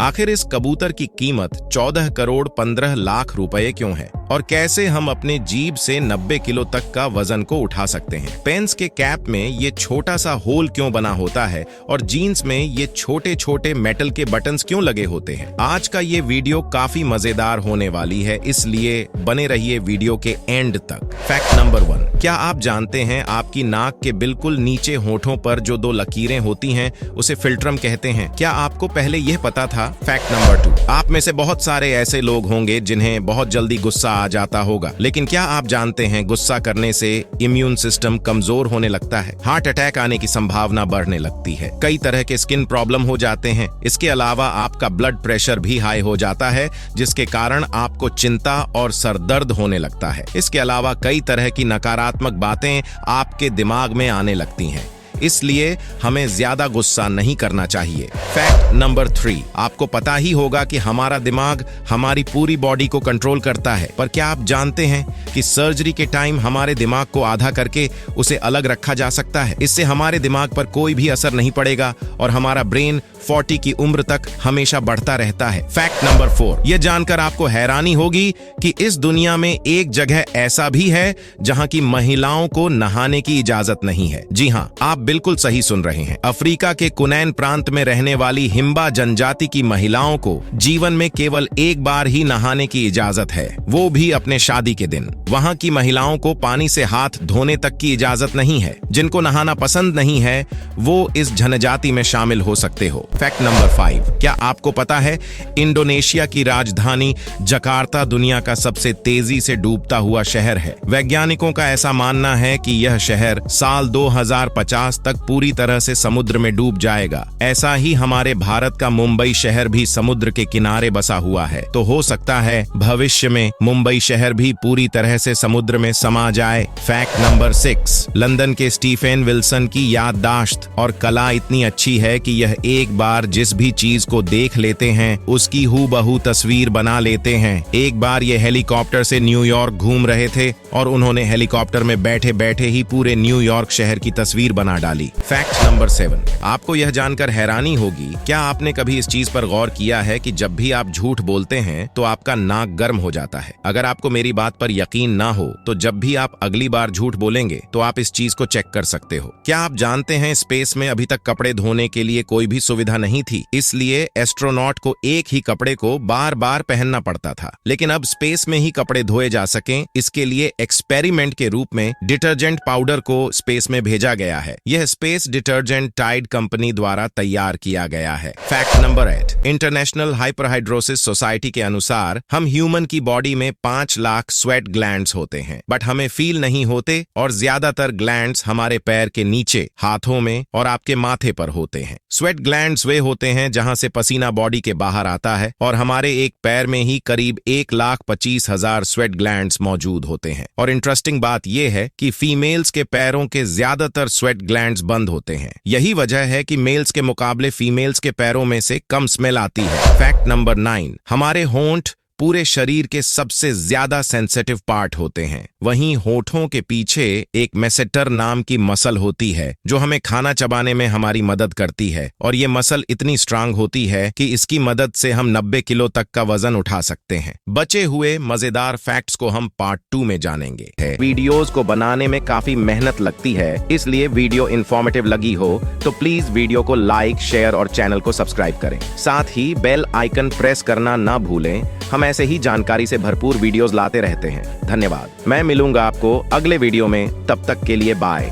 आखिर इस कबूतर की कीमत 14 करोड़ 15 लाख रुपए क्यों है और कैसे हम अपने जीभ से 90 किलो तक का वजन को उठा सकते हैं? पेंस के कैप में ये छोटा सा होल क्यों बना होता है और जीन्स में ये छोटे छोटे मेटल के बटन्स क्यों लगे होते हैं? आज का ये वीडियो काफी मजेदार होने वाली है, इसलिए बने रहिए वीडियो के एंड तक। फैक्ट नंबर 1, क्या आप जानते हैं आपकी नाक के बिल्कुल नीचे होठों पर जो 2 लकीरें होती हैं उसे फिल्ट्रम कहते हैं? क्या आपको पहले यह पता था? फैक्ट नंबर 2, आप में से बहुत सारे ऐसे लोग होंगे जिन्हें बहुत जल्दी गुस्सा आ जाता होगा, लेकिन क्या आप जानते हैं गुस्सा करने से इम्यून सिस्टम कमजोर होने लगता है, हार्ट अटैक आने की संभावना बढ़ने लगती है, कई तरह के स्किन प्रॉब्लम हो जाते हैं। इसके अलावा आपका ब्लड प्रेशर भी हाई हो जाता है, जिसके कारण आपको चिंता और सरदर्द होने लगता है। इसके अलावा कई तरह की नकारात्मक बातें आपके दिमाग में आने लगती हैं, इसलिए हमें ज्यादा गुस्सा नहीं करना चाहिए। फैक्ट नंबर 3, आपको पता ही होगा कि हमारा दिमाग हमारी पूरी बॉडी को कंट्रोल करता है, पर क्या आप जानते हैं कि सर्जरी के टाइम हमारे दिमाग को आधा करके उसे अलग रखा जा सकता है? इससे हमारे दिमाग पर कोई भी असर नहीं पड़ेगा और हमारा ब्रेन 40 की उम्र तक हमेशा बढ़ता रहता है। फैक्ट नंबर 4, यह जानकर आपको हैरानी होगी कि इस दुनिया में एक जगह ऐसा भी है जहां की महिलाओं को नहाने की इजाजत नहीं है। जी हां, आप बिल्कुल सही सुन रहे हैं। अफ्रीका के कुनैन प्रांत में रहने वाली हिम्बा जनजाति की महिलाओं को जीवन में केवल एक बार ही नहाने की इजाजत है, वो भी अपने शादी के दिन। वहां की महिलाओं को पानी से हाथ धोने तक की इजाजत नहीं है। जिनको नहाना पसंद नहीं है वो इस जनजाति में शामिल हो सकते हो। फैक्ट नंबर 5, क्या आपको पता है इंडोनेशिया की राजधानी जकार्ता दुनिया का सबसे तेजी से डूबता हुआ शहर है? वैज्ञानिकों का ऐसा मानना है कि यह शहर साल 2050 तक पूरी तरह से समुद्र में डूब जाएगा। ऐसा ही हमारे भारत का मुंबई शहर भी समुद्र के किनारे बसा हुआ है, तो हो सकता है भविष्य में मुंबई शहर भी पूरी तरह से समुद्र में समा जाए। फैक्ट नंबर 6, लंदन के स्टीफेन विल्सन की याददाश्त और कला इतनी अच्छी है कि यह एक बार जिस भी चीज को देख लेते हैं उसकी हूबहू तस्वीर बना लेते हैं। एक बार ये हेलीकॉप्टर से न्यूयॉर्क घूम रहे थे और उन्होंने हेलीकॉप्टर में बैठे बैठे ही पूरे न्यूयॉर्क शहर की तस्वीर बना डाली। फैक्ट नंबर 7, आपको यह जानकर हैरानी होगी, क्या आपने कभी इस चीज पर गौर किया है कि जब भी आप झूठ बोलते हैं तो आपका नाक गर्म हो जाता है? अगर आपको मेरी बात पर यकीन ना हो तो जब भी आप अगली बार झूठ बोलेंगे तो आप इस चीज को चेक कर सकते हो। क्या आप जानते हैं स्पेस में अभी तक कपड़े धोने के लिए कोई भी सुविधा नहीं थी, इसलिए एस्ट्रोनॉट को एक ही कपड़े को बार बार पहनना पड़ता था। लेकिन अब स्पेस में ही कपड़े धोए जा सकें, इसके लिए एक्सपेरिमेंट के रूप में डिटर्जेंट पाउडर को स्पेस में भेजा गया है। यह स्पेस डिटर्जेंट टाइड कंपनी द्वारा तैयार किया गया है। Fact number 8, international hyperhidrosis society के अनुसार हम ह्यूमन की बॉडी में 5 लाख स्वेट ग्लैंड्स होते हैं, बट हमें फील नहीं होते और ज्यादातर ग्लैंड्स हमारे पैर के नीचे, हाथों में और आपके माथे पर होते हैं। स्वेट ग्लैंड्स वे होते हैं जहां से पसीना बॉडी के बाहर आता है और हमारे एक पैर में ही करीब 1,25,000 स्वेट ग्लैंड्स मौजूद होते हैं। और इंटरेस्टिंग बात यह है कि फीमेल्स के पैरों के ज्यादातर स्वेट ग्लैंड्स बंद होते हैं। यही वजह है कि मेल्स के मुकाबले फीमेल्स के पैरों में से कम स्मेल आती है। फैक्ट नंबर 9, हमारे होंठ पूरे शरीर के सबसे ज्यादा सेंसिटिव पार्ट होते हैं। वहीं होठों के पीछे एक मेसेटर नाम की मसल होती है जो हमें खाना चबाने में हमारी मदद करती है, और ये मसल इतनी स्ट्रांग होती है कि इसकी मदद से हम 90 किलो तक का वजन उठा सकते हैं। बचे हुए मजेदार फैक्ट्स को हम पार्ट 2 में जानेंगे। वीडियोस को बनाने में काफी मेहनत लगती है, इसलिए वीडियो इंफॉर्मेटिव लगी हो तो प्लीज वीडियो को लाइक, शेयर और चैनल को सब्सक्राइब करें। साथ ही बेल आइकन प्रेस करना ना भूलें। हम ऐसे ही जानकारी से भरपूर वीडियोस लाते रहते हैं। धन्यवाद। मैं मिलूंगा आपको अगले वीडियो में, तब तक के लिए बाय।